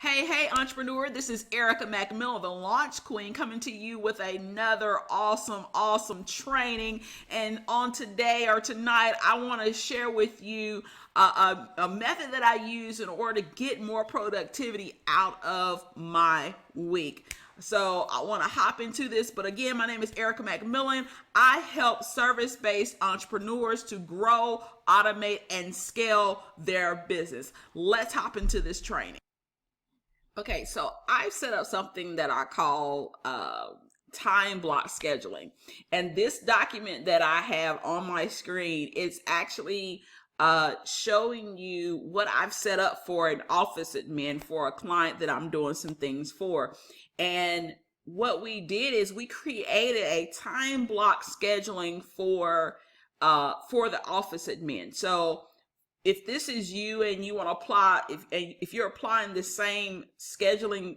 Hey, entrepreneur, this is Erica McMillan, the launch queen, coming to you with another awesome training. And on today or tonight, I want to share with you a method that I use in order to get more productivity out of my week. So I want to hop into this. But again, my name is Erica McMillan. I help service-based entrepreneurs to grow, automate, and scale their business. Let's hop into this training. Okay, so I've set up something that I call time block scheduling. And this document that I have on my screen, it's actually showing you what I've set up for an office admin for a client that I'm doing some things for. And what we did is we created a time block scheduling for the office admin. So if this is you and you want to apply, if you're applying the same scheduling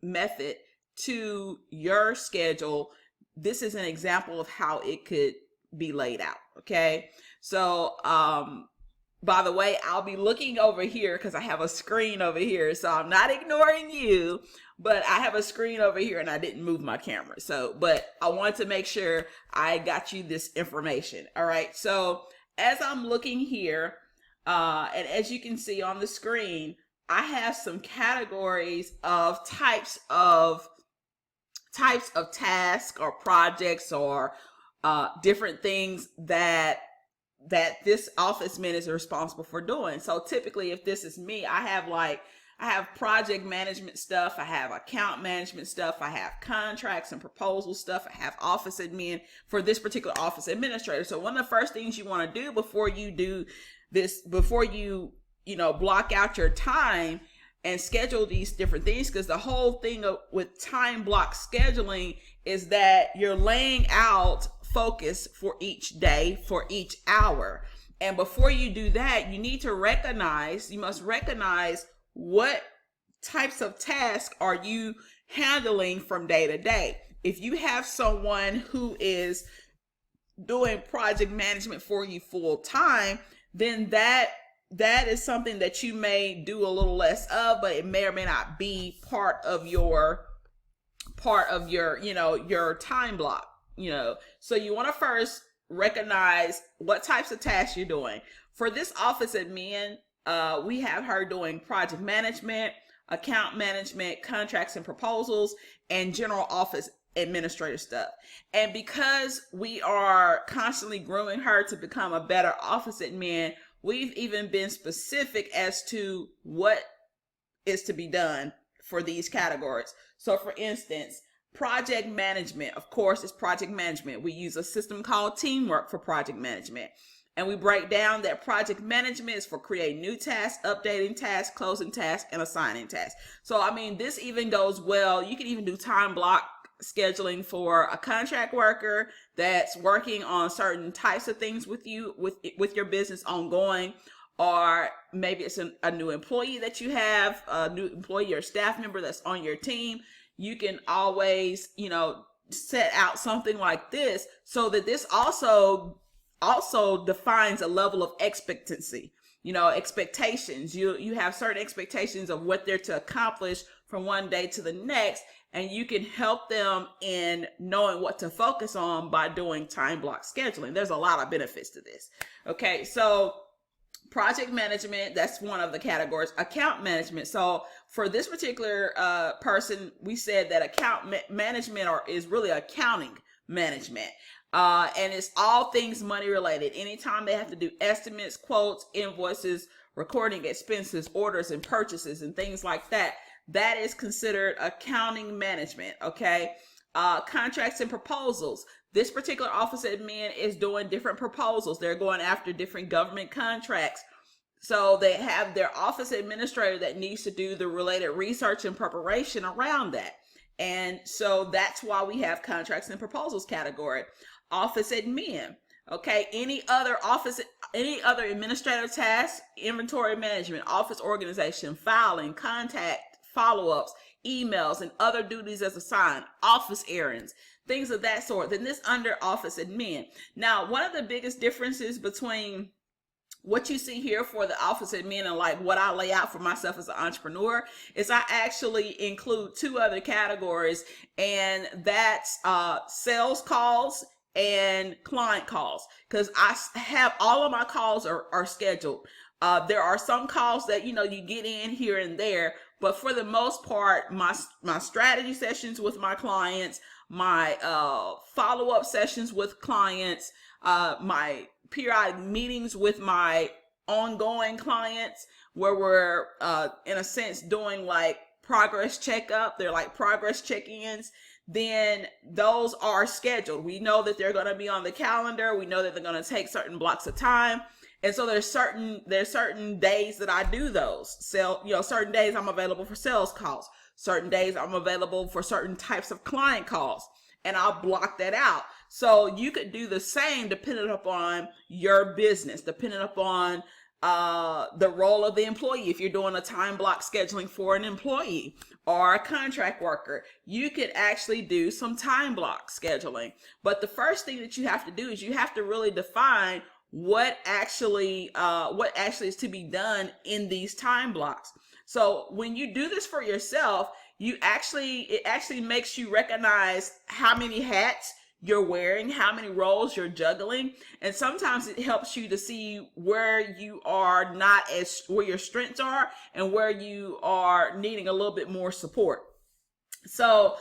method to your schedule, this is an example of how it could be laid out. Okay, so by the way, I'll be looking over here because I have a screen over here, so I'm not ignoring you, but I have a screen over here and I didn't move my camera. So, but I wanted to make sure I got you this information. All right, so as I'm looking here, and as you can see on the screen, I have some categories of types of tasks or projects or different things that this office man is responsible for doing. So typically, if this is me, I have project management stuff, I have account management stuff, I have contracts and proposal stuff, I have office admin for this particular office administrator. So one of the first things you want to do before you do this, before you block out your time and schedule these different things, because the whole thing with time block scheduling is that you're laying out focus for each day, for each hour. And before you do that, you must recognize what types of tasks are you handling from day to day. If you have someone who is doing project management for you full time, then that is something that you may do a little less of, but it may or may not be part of your your time block. So you want to first recognize what types of tasks you're doing. For this office admin, we have her doing project management, account management, contracts and proposals, and general office administrative stuff. And because we are constantly grooming her to become a better office admin, we've even been specific as to what is to be done for these categories. So for instance, project management, of course, is project management. We use a system called Teamwork for project management. And we break down that project management is for creating new tasks, updating tasks, closing tasks, and assigning tasks. So, I mean, this even goes well. You can even do time block scheduling for a contract worker that's working on certain types of things with you, with your business ongoing, or maybe it's a new employee that you have, a new employee or staff member that's on your team. You can always, set out something like this so that this also defines a level of expectancy, expectations. You have certain expectations of what they're to accomplish from one day to the next, and you can help them in knowing what to focus on by doing time block scheduling. There's a lot of benefits to this. Okay, so project management, that's one of the categories. Account management. So for this particular person, we said that account management is really accounting management. And it's all things money related. Anytime they have to do estimates, quotes, invoices, recording expenses, orders and purchases and things like that, that is considered accounting management. Okay. Contracts and proposals. This particular office admin is doing different proposals. They're going after different government contracts. So they have their office administrator that needs to do the related research and preparation around that. And so that's why we have contracts and proposals category. Office admin. Okay. Any other administrative tasks, inventory management, office organization, filing, contact, follow-ups, emails, and other duties as assigned, office errands, things of that sort. Then this under office admin. Now, one of the biggest differences between what you see here for the office admin and like what I lay out for myself as an entrepreneur is I actually include two other categories, and that's sales calls and client calls, because I have all of my calls are scheduled. There are some calls that you get in here and there, but for the most part, my strategy sessions with my clients, my follow-up sessions with clients, my periodic meetings with my ongoing clients, where we're in a sense doing like progress checkup. They're like progress check-ins. Then those are scheduled. We know that they're going to be on the calendar. We know that they're going to take certain blocks of time. And so there's certain days that I do those. Certain days I'm available for sales calls. Certain days I'm available for certain types of client calls, and I'll block that out. So you could do the same depending upon your business, depending upon the role of the employee. If you're doing a time block scheduling for an employee or a contract worker, you could actually do some time block scheduling. But the first thing that you have to do is you have to really define what actually is to be done in these time blocks. So when you do this for yourself, it actually makes you recognize how many hats you're wearing, how many roles you're juggling, and sometimes it helps you to see where you are where your strengths are and where you are needing a little bit more support. So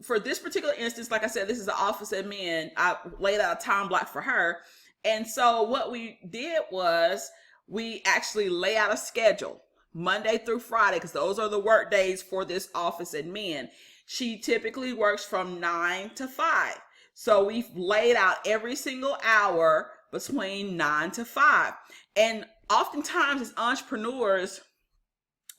for this particular instance, like I said, this is the office admin. I laid out a time block for her. And so what we did was we actually lay out a schedule Monday through Friday, because those are the work days for this office admin. She typically works from 9 to 5. So we've laid out every single hour between 9 to 5. And oftentimes as entrepreneurs,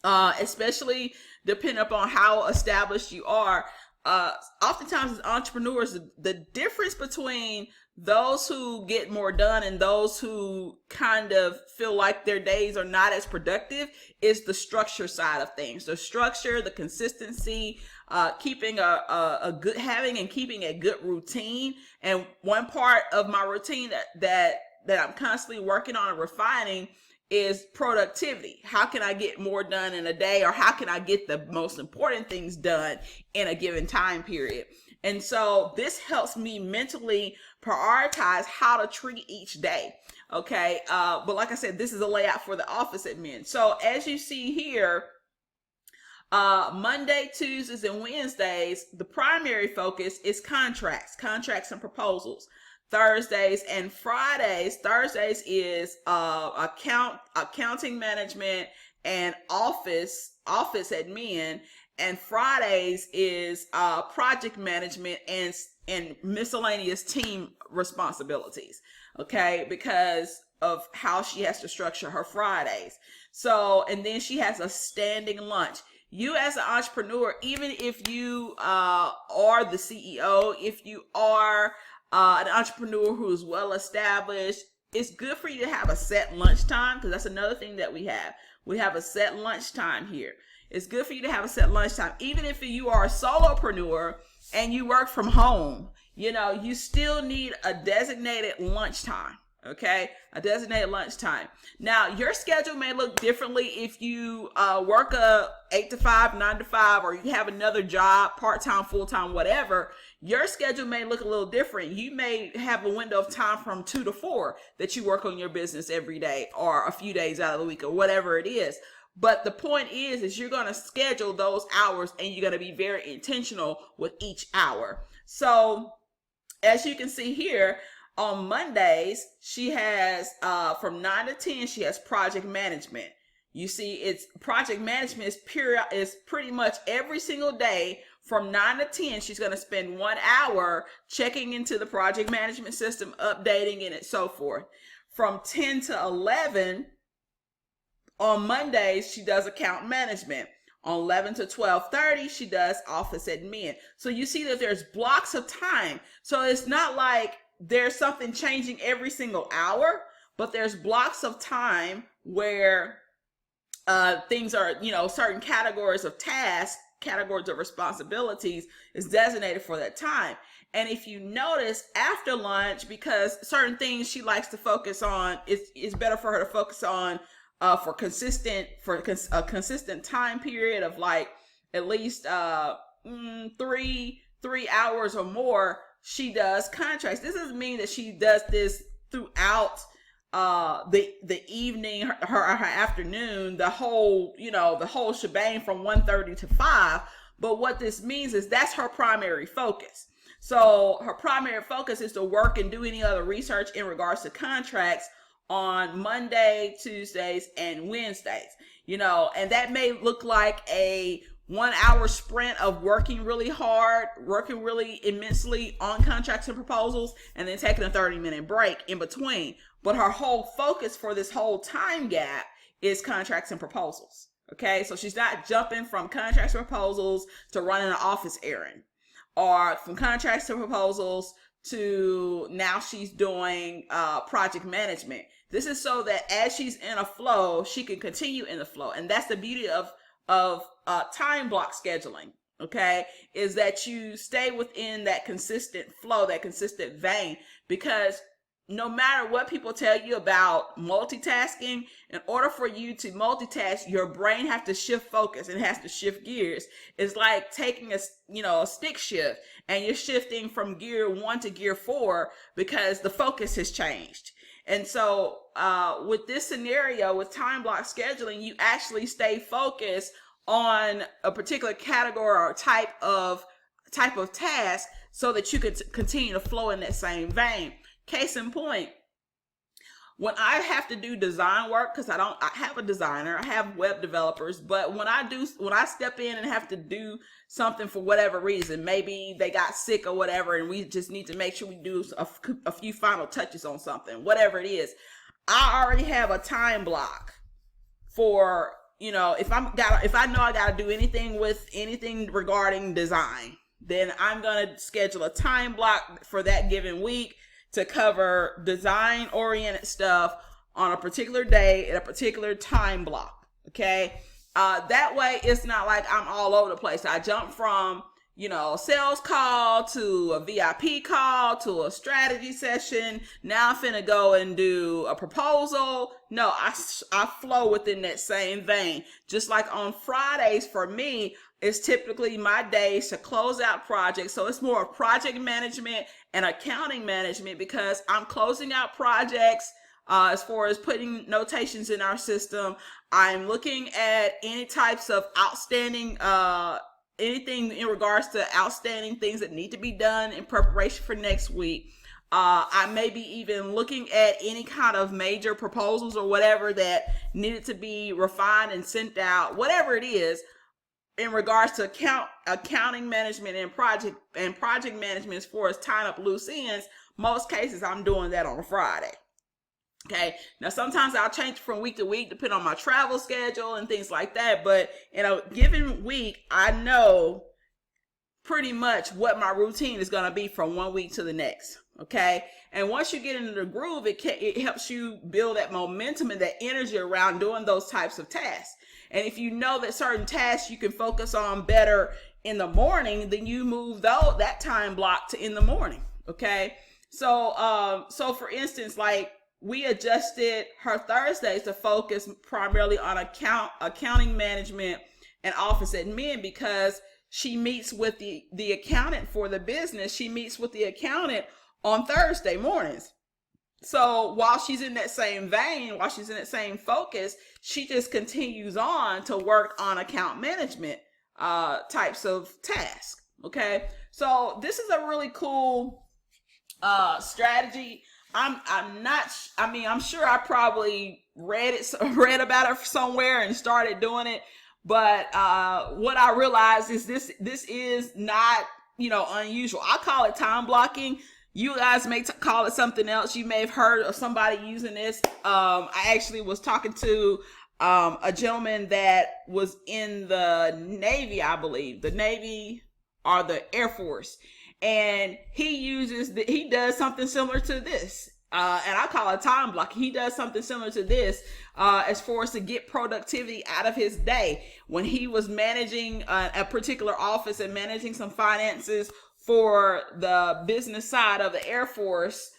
especially depending upon how established you are, oftentimes as entrepreneurs, the difference between those who get more done and those who kind of feel like their days are not as productive is the structure side of things. The structure, the consistency, keeping having and keeping a good routine. And one part of my routine that I'm constantly working on and refining is productivity. How can I get more done in a day, or how can I get the most important things done in a given time period? And so this helps me mentally prioritize how to treat each day. Okay. But like I said, this is a layout for the office admin. So as you see here, Monday, Tuesdays, and Wednesdays, the primary focus is contracts and proposals. Thursdays and Fridays. Thursdays is accounting management and office admin, and Fridays is project management and miscellaneous team responsibilities. Okay, because of how she has to structure her Fridays. So, and then she has a standing lunch. You as an entrepreneur, even if you are the CEO, if you are an entrepreneur who is well established, it's good for you to have a set lunchtime, because that's another thing that we have. We have a set lunchtime here. It's good for you to have a set lunchtime. Even if you are a solopreneur and you work from home, you still need a designated lunchtime. Okay, a designated lunchtime. Now, your schedule may look differently if you work a 8 to 5, 9 to 5, or you have another job, part-time, full-time, whatever. Your schedule may look a little different. You may have a window of time from 2 to 4 that you work on your business every day, or a few days out of the week, or whatever it is. But the point is you're going to schedule those hours, and you're going to be very intentional with each hour. So as you can see here, on Mondays, she has from 9 to 10, she has project management. You see, it's project management is pretty much every single day from 9 to 10. She's going to spend 1 hour checking into the project management system, updating it, and so forth. From 10 to 11, on Mondays, she does account management. On 11 to 12:30, she does office admin. So you see that there's blocks of time. So it's not like there's something changing every single hour, but there's blocks of time where things are, certain categories of tasks categories of responsibilities is designated for that time. And if you notice after lunch, because certain things she likes to focus on, it's better for her to focus on for a consistent time period of like at least 3 hours or more. She does contracts. This doesn't mean that she does this throughout the evening, her afternoon, the whole shebang from 1:30 to 5. But what this means is that's her primary focus. So her primary focus is to work and do any other research in regards to contracts on Monday, Tuesdays, and Wednesdays, and that may look like a 1 hour sprint of working really hard, working really immensely on contracts and proposals, and then taking a 30-minute break in between. But her whole focus for this whole time gap is contracts and proposals. Okay, so she's not jumping from contracts and proposals to running an office errand, or from contracts to proposals to now she's doing project management. This is so that as she's in a flow, she can continue in the flow. And that's the beauty of time block scheduling, okay, is that you stay within that consistent flow, that consistent vein, because no matter what people tell you about multitasking, in order for you to multitask, your brain has to shift focus and has to shift gears. It's like taking a stick shift, and you're shifting from gear 1 to gear 4 because the focus has changed. And so with this scenario, with time block scheduling, you actually stay focused on a particular category or type of task so that you can continue to flow in that same vein. Case in point, when I have to do design work, because I have a designer, I have web developers, but when I step in and have to do something for whatever reason, maybe they got sick or whatever, and we just need to make sure we do a few final touches on something, whatever it is, I already have a time block for, if I know I got to do anything regarding design, then I'm going to schedule a time block for that given week to cover design oriented stuff on a particular day at a particular time block. Okay. That way it's not like I'm all over the place. I jump from, a sales call to a VIP call to a strategy session. Now I'm finna go and do a proposal. No, I flow within that same vein. Just like on Fridays for me, it's typically my days to close out projects. So it's more of project management and accounting management, because I'm closing out projects as far as putting notations in our system. I'm looking at any types of outstanding, anything in regards to outstanding things that need to be done in preparation for next week. I may be even looking at any kind of major proposals or whatever that needed to be refined and sent out, whatever it is. In regards to accounting management and project management, as far as tying up loose ends, most cases I'm doing that on a Friday. Okay. Now sometimes I'll change from week to week depending on my travel schedule and things like that. But in a given week, I know pretty much what my routine is going to be from one week to the next. Okay. And once you get into the groove, it helps you build that momentum and that energy around doing those types of tasks. And if you know that certain tasks you can focus on better in the morning, then you move that time block to in the morning. Okay. So for instance, like we adjusted her Thursdays to focus primarily on accounting management and office admin, because she meets with the accountant for the business. She meets with the accountant on Thursday mornings. So while she's in that same vein, while she's in that same focus, she just continues on to work on account management types of tasks. Okay. So this is a really cool strategy. I'm sure I probably read about it somewhere and started doing it. But what I realized is this is not, unusual. I call it time blocking. You guys may call it something else. You may have heard of somebody using this. I actually was talking to a gentleman that was in the Navy, I believe, the Navy or the Air Force. And he does something similar to this. and I call it time block. He does something similar to this as far as to get productivity out of his day. When he was managing a particular office and managing some finances for the business side of the Air Force,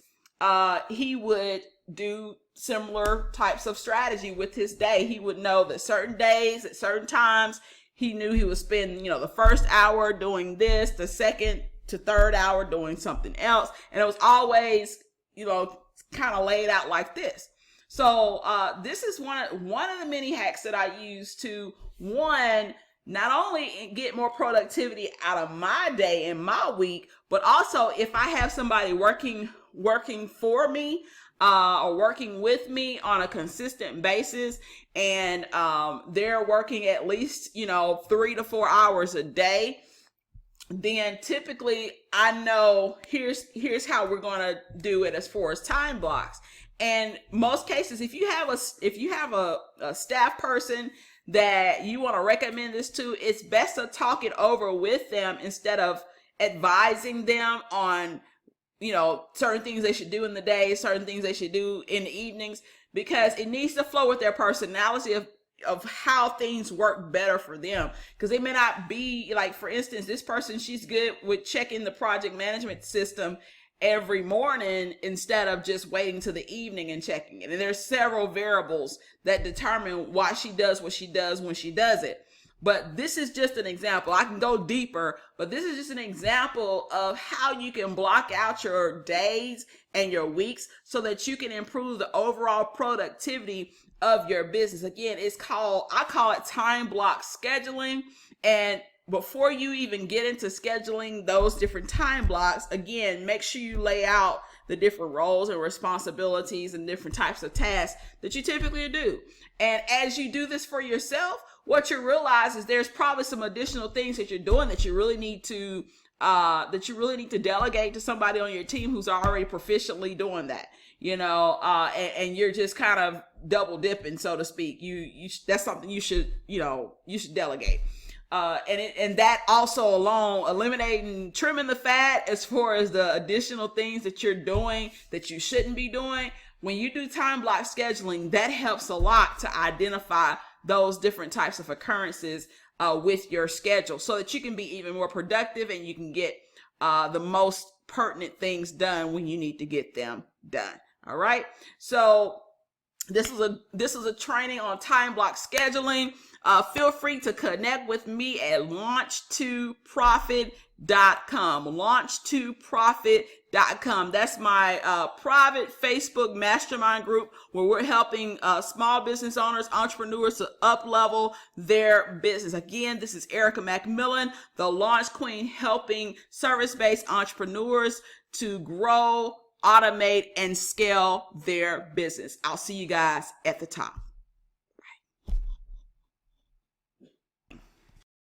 he would do similar types of strategy with his day. He would know that certain days at certain times, he knew he would spend, the first hour doing this, the second to third hour doing something else. And it was always, kind of laid out like this. So this is one of the many hacks that I use to, one, not only get more productivity out of my day and my week, but also if I have somebody working for me or working with me on a consistent basis, and they're working at least 3 to 4 hours a day, then typically I know here's how we're going to do it as far as time blocks. And most cases, if you have a staff person that you want to recommend this to, it's best to talk it over with them instead of advising them on certain things they should do in the day, certain things they should do in the evenings, because it needs to flow with their personality of how things work better for them. Because they may not be, like, for instance, this person, she's good with checking the project management system every morning instead of just waiting to the evening and checking it. And there's several variables that determine why she does what she does when she does it. But this is just an example. I can go deeper, but this is just an example of how you can block out your days and your weeks so that you can improve the overall productivity of your business. Again, I call it time block scheduling. And before you even get into scheduling those different time blocks, again, make sure you lay out the different roles and responsibilities and different types of tasks that you typically do. And as you do this for yourself, what you realize is there's probably some additional things that you're doing that you really need to delegate to somebody on your team who's already proficiently doing that. And you're just kind of double dipping, so to speak. That's something you should delegate. And that also alone, eliminating, trimming the fat as far as the additional things that you're doing that you shouldn't be doing. When you do time block scheduling, that helps a lot to identify those different types of occurrences with your schedule so that you can be even more productive and you can get the most pertinent things done when you need to get them done. All right. So this is a training on time block scheduling. Feel free to connect with me at launch2profit.com. Launch2profit.com. That's my private Facebook mastermind group where we're helping small business owners, entrepreneurs to up-level their business. Again, this is Erica McMillan, the Launch Queen, helping service-based entrepreneurs to grow, automate, and scale their business. I'll see you guys at the top.